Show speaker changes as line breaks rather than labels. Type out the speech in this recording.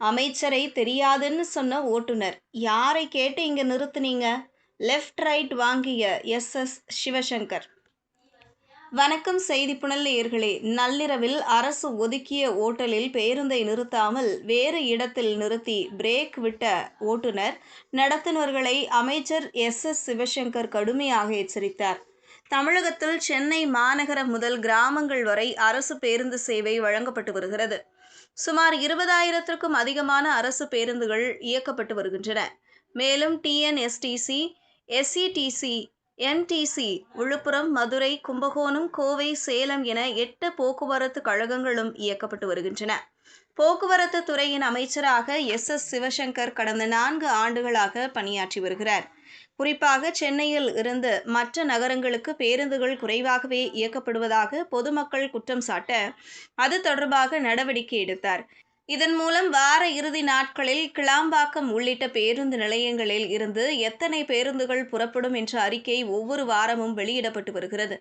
அமைச்சரை தெரியாதுன்னு சொன்ன ஓட்டுநர் யாரை கேட்டு இங்க நிறுத்துனீங்க? லெஃப்ட் ரைட் வாங்கிய சிவசங்கர். வணக்கம் செய்திப்புணல் நேயர்களே. நள்ளிரவில் அரசு ஒதுக்கிய ஓட்டலில் பேருந்தை நிறுத்தாமல் வேறு இடத்தில் நிறுத்தி பிரேக் விட்ட ஓட்டுநர் நடத்துனர்களை அமைச்சர் சிவசங்கர் கடுமையாக எச்சரித்தார். தமிழகத்தில் சென்னை மாநகரம் முதல் கிராமங்கள் வரை அரசு பேருந்து சேவை வழங்கப்பட்டு வருகிறது. சுமார் 20,000க்கும் அதிகமான அரசு பேருந்துகள் இயக்கப்பட்டு வருகின்றன. மேலும் TNSTC, SETC, MTC, Villupuram, Madurai, Kumbakonam, Kovai, Salem என 8 போக்குவரத்து கழகங்களும் இயக்கப்பட்டு வருகின்றன. போக்குவரத்து துறையின் அமைச்சராக சிவசங்கர் கடந்த 4 ஆண்டுகளாக பணியாற்றி வருகிறார். குறிப்பாக சென்னையில் இருந்து மற்ற நகரங்களுக்கு பேருந்துகள் குறைவாகவே இயக்கப்படுவதாக பொதுமக்கள் குற்றம் சாட்ட அது தொடர்பாக நடவடிக்கை எடுத்தார். இதன் மூலம் வார இறுதி நாட்களில் கிளாம்பாக்கம் உள்ளிட்ட பேருந்து நிலையங்களில் இருந்து எத்தனை பேருந்துகள் புறப்படும் என்ற அறிக்கை ஒவ்வொரு வாரமும் வெளியிடப்பட்டு வருகிறது.